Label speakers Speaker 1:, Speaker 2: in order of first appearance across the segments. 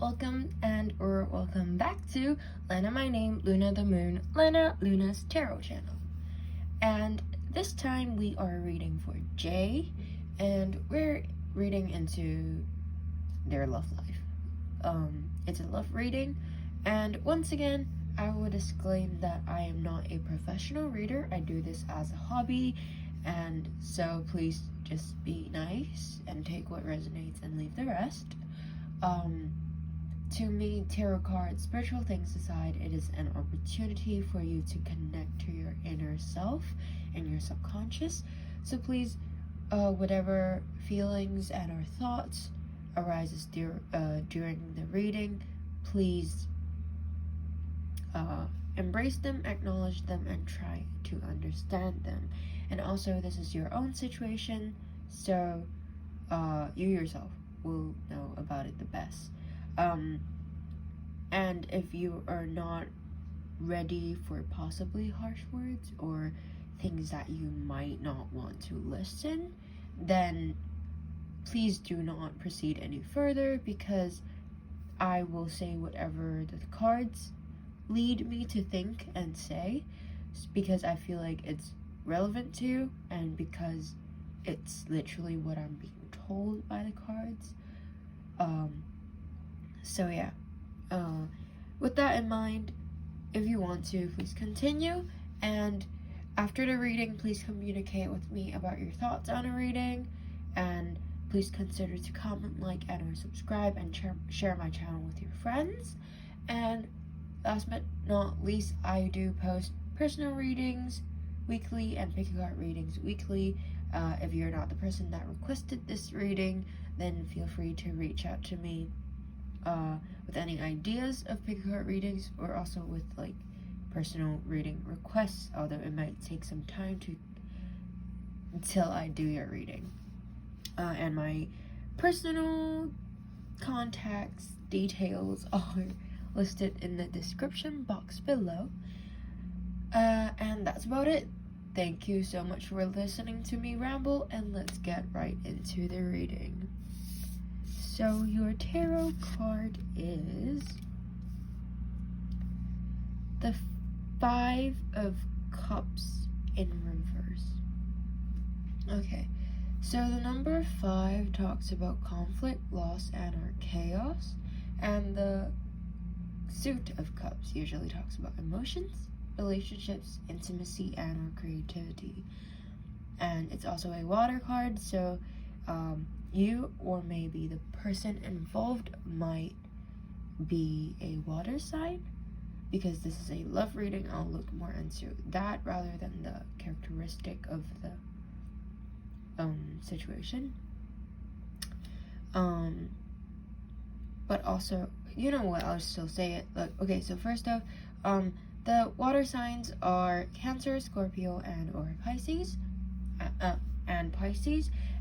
Speaker 1: welcome back to Lena My Name, Luna the Moon, Lena Luna's Tarot channel. And this time we are reading for Jay, and we're reading into their love life. It's a love reading, and once again, I will disclaim that I am not a professional reader. I do this as a hobby, and so please just be nice and take what resonates and leave the rest. To me, tarot cards, spiritual things aside, it is an opportunity for you to connect to your inner self and your subconscious. So please, whatever feelings and or thoughts arises during the reading, please embrace them, acknowledge them, and try to understand them. And also, this is your own situation, so you yourself will know about it the best. And if you are not ready for possibly harsh words or things that you might not want to listen, then please do not proceed any further, because I will say whatever the cards lead me to think and say, because I feel like it's relevant to, and because it's literally what I'm being told by the cards. So yeah, with that in mind, if you want to, please continue, and after the reading, please communicate with me about your thoughts on a reading, and please consider to comment, like, and or subscribe, and share my channel with your friends. And last but not least, I do post personal readings weekly and pick a card readings weekly. If you're not the person that requested this reading, then feel free to reach out to me with any ideas of pick a card readings, or also with like personal reading requests, although it might take some time until I do your reading. And my personal contacts details are listed in the description box below. And that's about it. Thank you so much for listening to me ramble, and let's get right into the reading. So your tarot card is the 5 of Cups in reverse. Okay, so the number 5 talks about conflict, loss, and or chaos, and the Suit of Cups usually talks about emotions, relationships, intimacy, and or creativity. And it's also a water card, so you or maybe the person involved might be a water sign. Because this is a love reading, I'll look more into that rather than the characteristic of the situation. But also, you know what, I'll still say it. Look, okay, so first off, the water signs are Cancer, Scorpio, and or Pisces.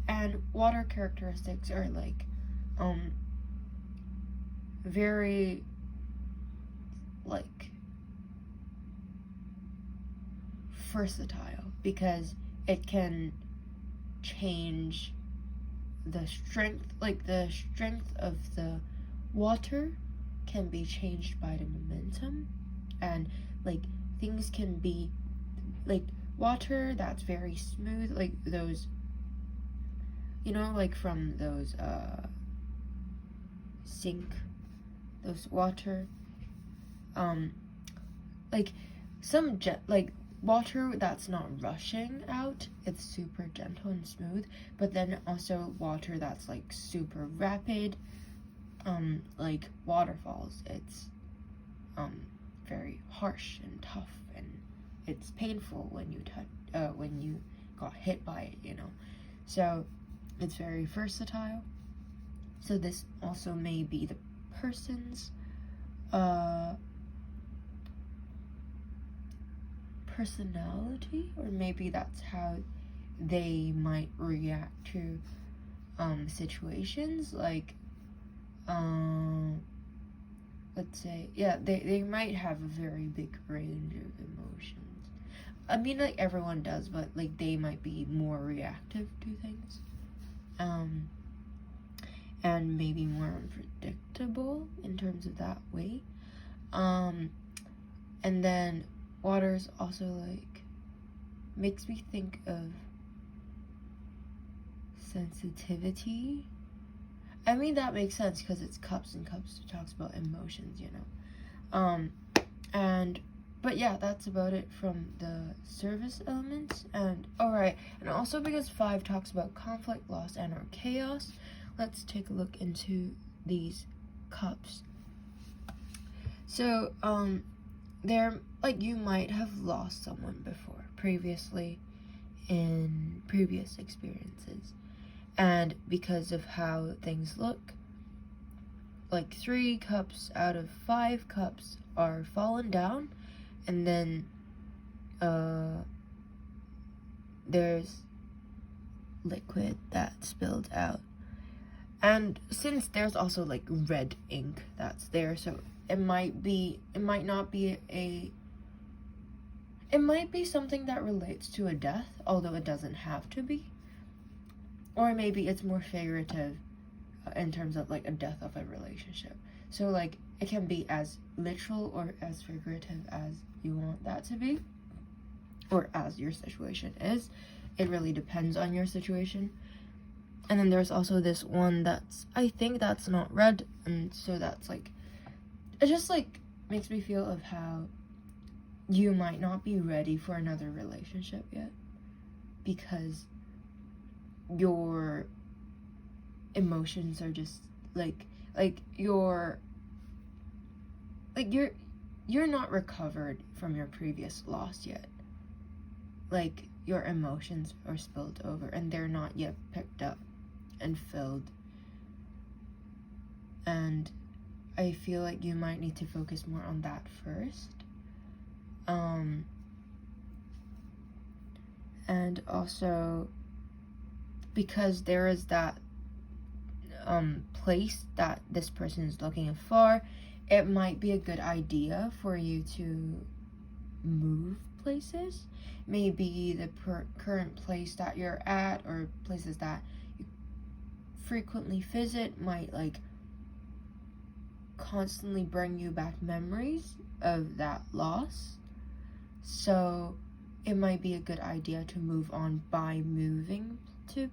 Speaker 1: And water characteristics are like very like versatile, because it can change the strength, like the strength of the water can be changed by the momentum, and like things can be like water that's very smooth, like those, you know, like from those sink, those water like some like water that's not rushing out, it's super gentle and smooth, but then also water that's like super rapid, like waterfalls, it's very harsh and tough, and it's painful when you got hit by it, you know. So it's very versatile. So this also may be the person's personality, or maybe that's how they might react to situations, like let's say, yeah, they might have a very big range of emotions. I mean, like everyone does, but like they might be more reactive to things. and maybe more unpredictable in terms of that way. And then water's also like makes me think of sensitivity. I mean, that makes sense because it's cups, and cups talks about emotions, you know. But yeah, that's about it from the service elements. And alright, and also because 5 talks about conflict, loss, and or chaos, let's take a look into these cups. So, there, like, you might have lost someone before, previously, in previous experiences. And because of how things look, like 3 cups out of 5 cups are fallen down, and then there's liquid that spilled out. And since there's also like red ink that's there, so it might be something that relates to a death, although it doesn't have to be. Or maybe it's more figurative in terms of like a death of a relationship. So like it can be as literal or as figurative as you want that to be, or as your situation is. It really depends on your situation. And then there's also this one that's, I think that's not red, and so that's like, it just like makes me feel of how you might not be ready for another relationship yet, because your emotions are just you're not recovered from your previous loss yet. Like, your emotions are spilled over and they're not yet picked up and filled. And I feel like you might need to focus more on that first. And also, because there is that place that this person is looking for, it might be a good idea for you to move places. Maybe the current place that you're at, or places that you frequently visit, might like constantly bring you back memories of that loss. So it might be a good idea to move on by moving to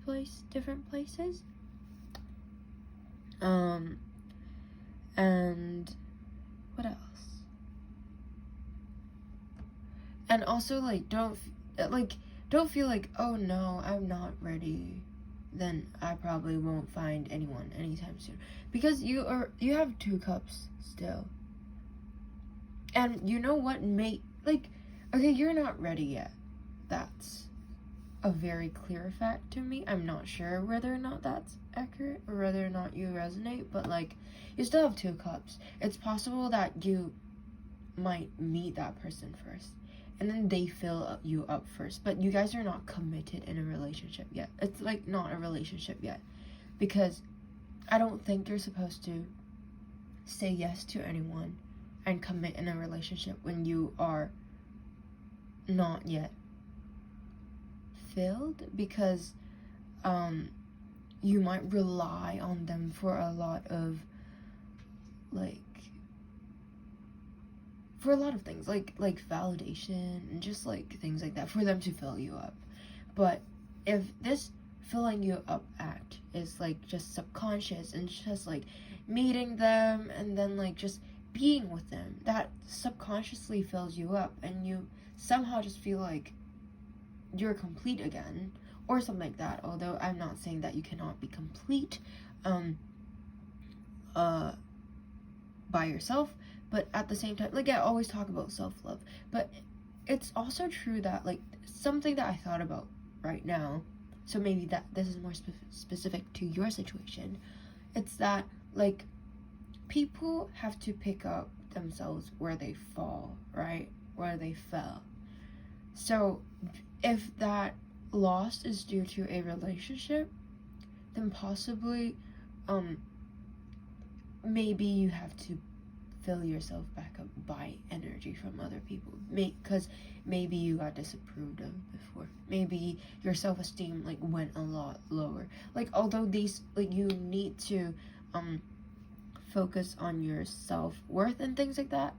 Speaker 1: different places. And what else? And also, like, don't feel like, oh no, I'm not ready, then I probably won't find anyone anytime soon, because you have 2 cups still. And you know what, okay, you're not ready yet. That's a very clear fact to me. I'm not sure whether or not that's accurate or whether or not you resonate, but like, you still have 2 cups. It's possible that you might meet that person first, and then they fill you up first, but you guys are not committed in a relationship yet. It's like not a relationship yet, because I don't think you're supposed to say yes to anyone and commit in a relationship when you are not yet filled, because you might rely on them for a lot of things, like validation and just like things like that, for them to fill you up. But if this filling you up act is like just subconscious and just like meeting them and then like just being with them, that subconsciously fills you up and you somehow just feel like you're complete again, or something like that. Although I'm not saying that you cannot be complete by yourself, but at the same time, like, I always talk about self-love, but it's also true that, like, something that I thought about right now, so maybe that this is more specific to your situation, it's that, like, people have to pick up themselves where they fall, right? Where they fell. So if that loss is due to a relationship, then possibly maybe you have to fill yourself back up by energy from other people, because maybe you got disapproved of before, maybe your self-esteem like went a lot lower. Like, although these, like, you need to focus on your self-worth and things like that.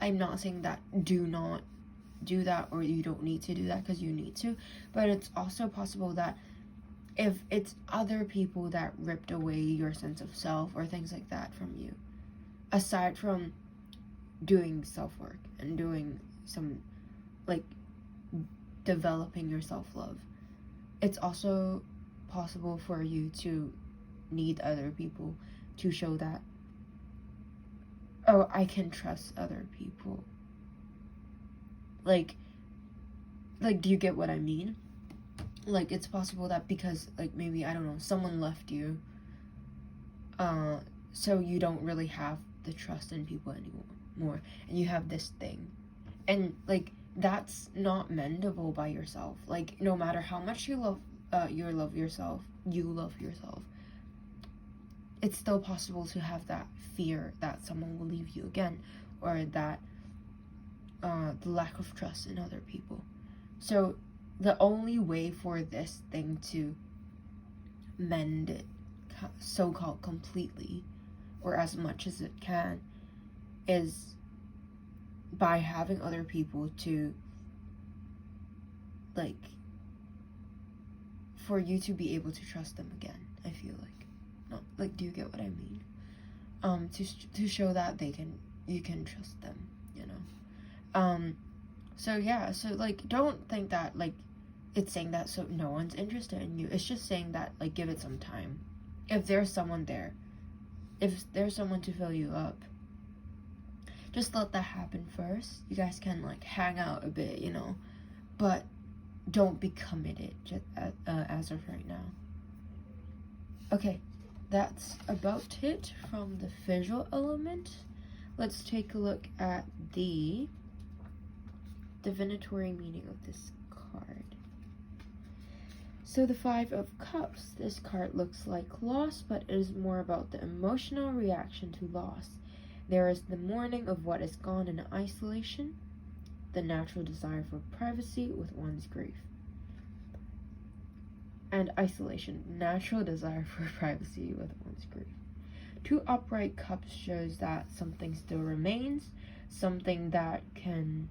Speaker 1: I'm not saying that do not do that, or you don't need to do that, because you need to, but it's also possible that if it's other people that ripped away your sense of self or things like that from you, aside from doing self-work and doing some, like, developing your self-love, it's also possible for you to need other people to show that, oh, I can trust other people. Like, do you get what I mean? Like, it's possible that because, like, maybe, I don't know, someone left you, so you don't really have the trust in people anymore, and you have this thing, and, like, that's not mendable by yourself. Like, no matter how much you love yourself, it's still possible to have that fear that someone will leave you again, or that the lack of trust in other people. So the only way for this thing to mend it, so-called completely, or as much as it can, is by having other people to, like, for you to be able to trust them again. I feel like, not like, do you get what I mean? To show that you can trust them, you know. So yeah, so, like, don't think that, like, it's saying that so no one's interested in you. It's just saying that, like, give it some time. If there's someone there, if there's someone to fill you up, just let that happen first. You guys can, like, hang out a bit, you know, but don't be committed just as of right now. Okay, that's about it from the visual element. Let's take a look at the divinatory meaning of this card. So the Five of Cups, this card looks like loss, but it is more about the emotional reaction to loss. There is the mourning of what is gone in isolation, the natural desire for privacy with one's grief. And isolation, natural desire for privacy with one's grief. Two upright cups shows that something still remains, something that can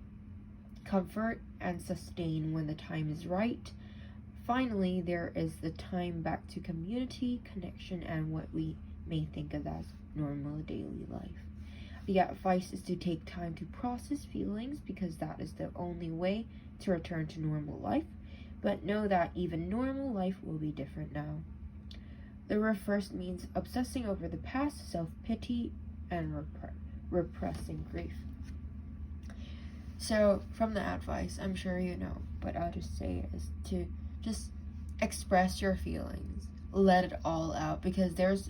Speaker 1: comfort and sustain when the time is right. Finally, there is the time back to community, connection, and what we may think of as normal daily life. The advice is to take time to process feelings, because that is the only way to return to normal life. But know that even normal life will be different now. The reverse means obsessing over the past, self-pity, and repressing grief. So, from the advice, I'm sure you know, but I'll just say is to just express your feelings. Let it all out, because there's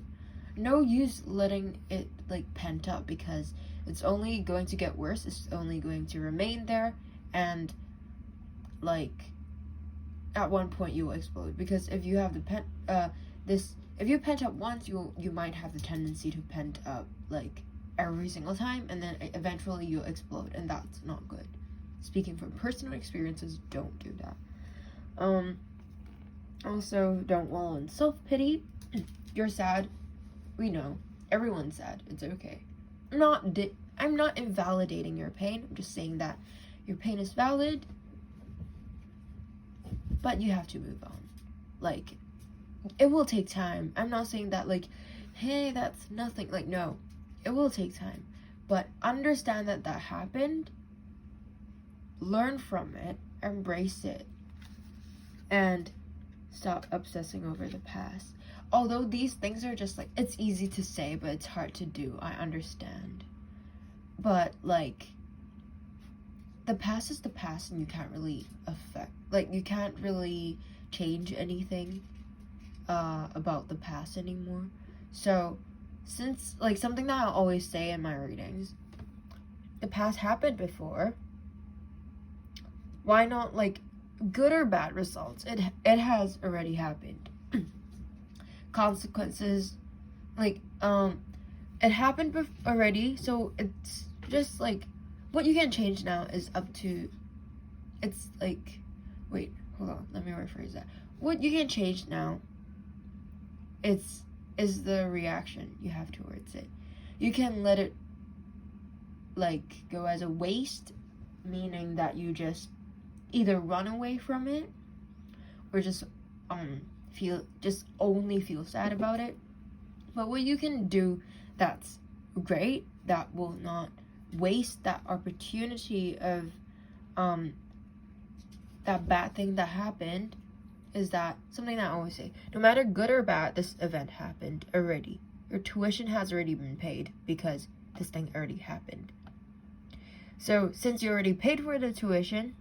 Speaker 1: no use letting it, like, pent up, because it's only going to get worse. It's only going to remain there, and, like, at one point you will explode. Because if you have if you pent up once, you might have the tendency to pent up, like, every single time, and then eventually you'll explode, and that's not good. Speaking from personal experiences, don't do that. Also, don't wallow in self-pity. You're sad. We know. Everyone's sad. It's okay. I'm not invalidating your pain. I'm just saying that your pain is valid, but you have to move on. Like, it will take time. I'm not saying that, like, hey, that's nothing. Like, no. It will take time. But understand that happened. Learn from it. Embrace it. And stop obsessing over the past. Although these things are just, like, it's easy to say, but it's hard to do. I understand. But, like, the past is the past, and you can't really you can't really change anything about the past anymore. So, since, like, something that I always say in my readings, the past happened before. Why not, like, good or bad results? It has already happened. Consequences, like, it happened already, so it's just like what you can change now is up to, it's like, wait, hold on, let me rephrase that. What you can change now is the reaction you have towards it. You can let it like go as a waste, meaning that you just either run away from it or just only feel sad about it. But what you can do that's great, that will not waste that opportunity of that bad thing that happened, is that something that I always say, no matter good or bad, this event happened already. Your tuition has already been paid because this thing already happened. So since you already paid for the tuition,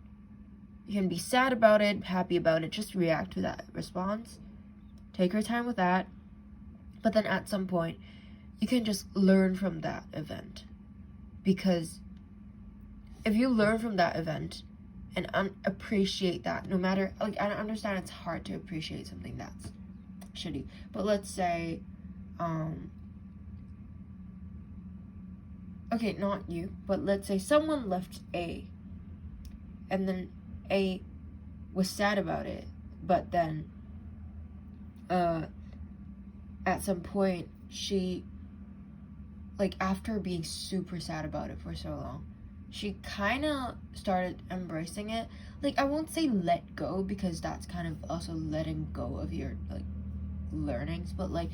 Speaker 1: you can be sad about it, happy about it, just react to that response. Take your time with that. But then at some point, you can just learn from that event. Because if you learn from that event and appreciate that, no matter, like, I understand it's hard to appreciate something that's shitty. But let's say, okay, not you, but let's say someone left A, and then A was sad about it, but then at some point she, like, after being super sad about it for so long, she kind of started embracing it. Like, I won't say let go, because that's kind of also letting go of your, like, learnings, but, like,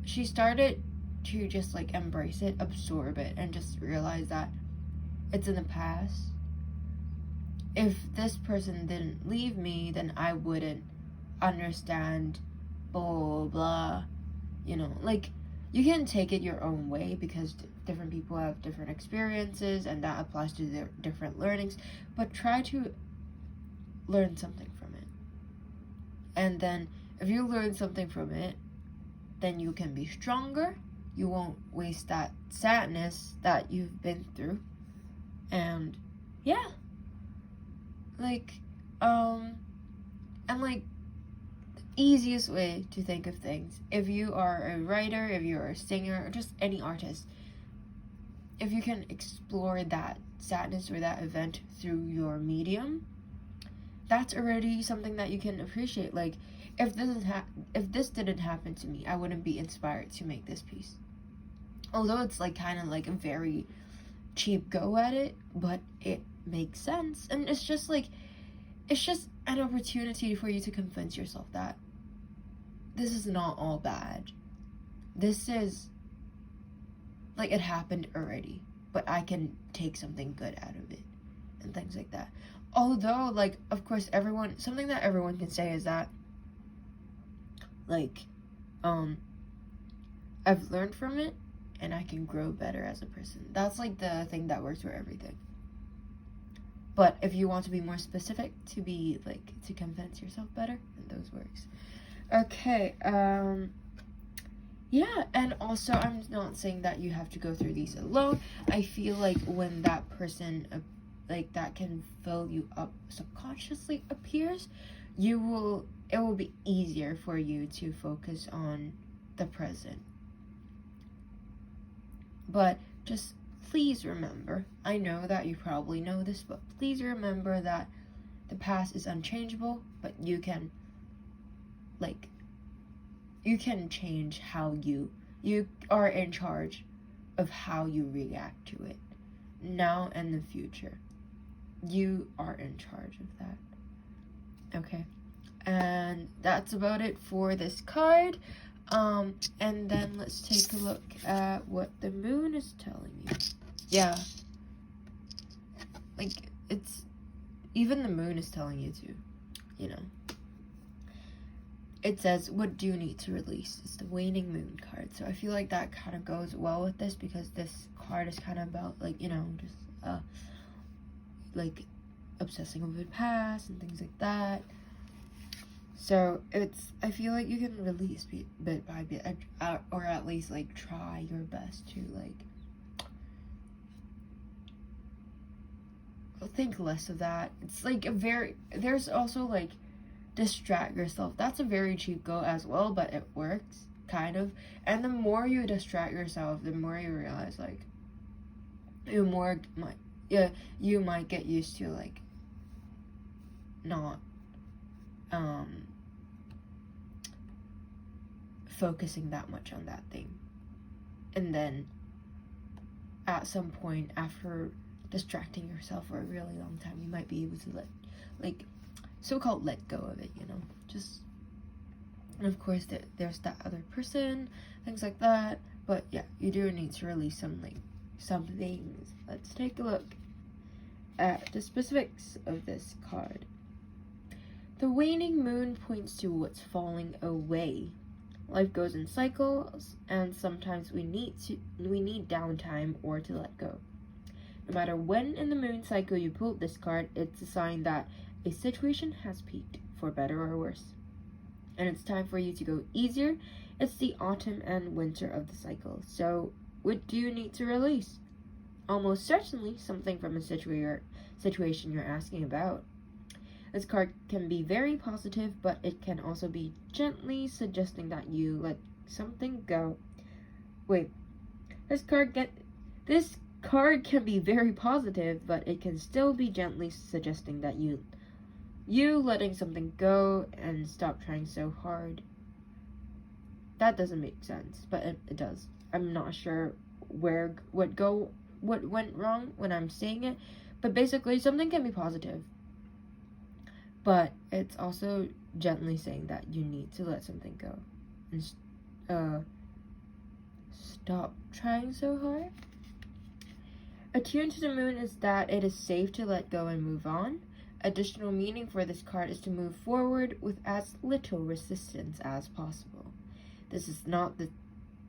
Speaker 1: she started to just, like, embrace it, absorb it, and just realize that it's in the past. If this person didn't leave me, then I wouldn't understand, blah, blah, you know, like, you can take it your own way, because different people have different experiences, and that applies to their different learnings, but try to learn something from it. And then, if you learn something from it, then you can be stronger, you won't waste that sadness that you've been through, and, yeah. Like, and, like, easiest way to think of things, if you are a writer, if you're a singer, or just any artist, if you can explore that sadness or that event through your medium, that's already something that you can appreciate. Like, if this didn't happen to me, I wouldn't be inspired to make this piece. Although it's, like, kind of like a very cheap go at it, but it makes sense, and it's just like, it's just an opportunity for you to convince yourself that this is not all bad. This is, like, it happened already, but I can take something good out of it, and things like that. Although, like, of course, something that everyone can say is that, like, I've learned from it, and I can grow better as a person. That's, like, the thing that works for everything. But if you want to be more specific, to be, like, to convince yourself better, then those works. Okay, yeah, and also, I'm not saying that you have to go through these alone. I feel like when that person, like, that can fill you up subconsciously appears, it will be easier for you to focus on the present. But just please remember, I know that you probably know this, but please remember that the past is unchangeable, but you can, like, you can change how you are in charge of how you react to it, now and the future. You are in charge of that. Okay, and that's about it for this card. And then let's take a look at what the moon is telling you. Yeah, like, it's, even the moon is telling you to, you know. It says, what do you need to release? It's the waning moon card. So I feel like that kind of goes well with this, because this card is kind of about, like, you know, just, like, obsessing over the past and things like that. So I feel like you can release bit by bit, or at least, like, try your best to, like, think less of that. It's, like, there's also, like, distract yourself. That's a very cheap go as well, but it works. kind of. And the more you distract yourself, the more you realize, like, you might get used to, like, not focusing that much on that thing. And then at some point, after distracting yourself for a really long time, you might be able to so-called let go of it, you know. Just, and of course there's that other person, things like that. But yeah, you do need to release some things. Let's take a look at the specifics of this card. The waning moon points to what's falling away. Life goes in cycles, and sometimes we need downtime or to let go. No matter when in the moon cycle you pulled this card, it's a sign that a situation has peaked, for better or worse. And it's time for you to go easier. It's the autumn and winter of the cycle. So what do you need to release? Almost certainly something from a situation you're asking about. This card can be very positive, but it can also be gently suggesting that you let something go. Wait, this card can be very positive, but it can still be gently suggesting that you letting something go and stop trying so hard. That doesn't make sense, but it does. I'm not sure what went wrong when I'm saying it, but basically something can be positive, but it's also gently saying that you need to let something go and stop trying so hard. Attuned to the moon is that it is safe to let go and move on. Additional meaning for this card is to move forward with as little resistance as possible. This is not the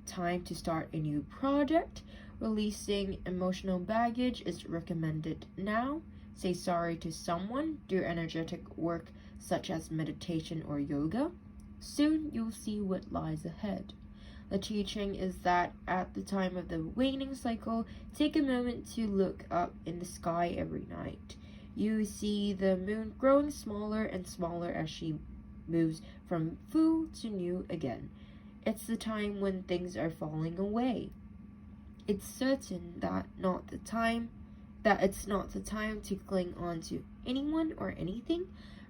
Speaker 1: time to start a new project. Releasing emotional baggage is recommended now. Say sorry to someone. Do energetic work such as meditation or yoga. Soon you'll see what lies ahead. The teaching is that at the time of the waning cycle, take a moment to look up in the sky every night. You see the moon growing smaller and smaller as she moves from full to new again. It's the time when things are falling away. It's certain that it's not the time to cling on to anyone or anything.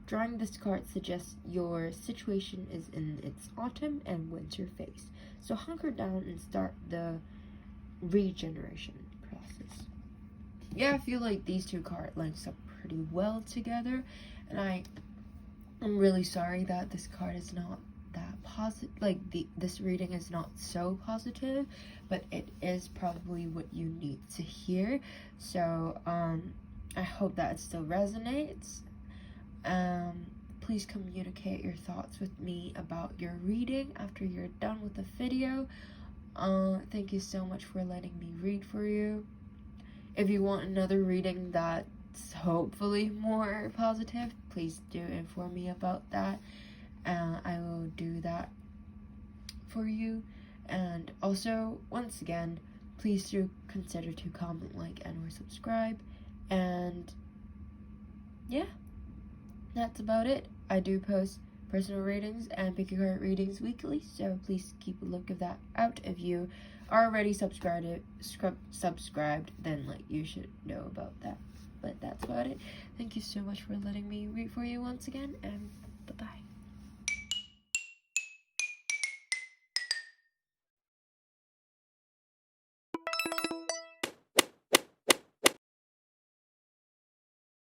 Speaker 1: Drawing this card suggests your situation is in its autumn and winter phase. So hunker down and start the regeneration process. Yeah, I feel like these two cards lines up pretty well together, and I'm really sorry that this card is not that positive, like this reading is not so positive, but it is probably what you need to hear. So I hope that it still resonates. Please communicate your thoughts with me about your reading after you're done with the video. Thank you so much for letting me read for you. If you want another reading that's hopefully more positive, please do inform me about that. I will do that for you. And also, once again, please do consider to comment, like, and or subscribe. And yeah, that's about it. I do post personal readings and pick your card readings weekly, so please keep a look of that out. If you are already subscribed, then you should know about that. But that's about it. Thank you so much for letting me read for you once again, and bye-bye.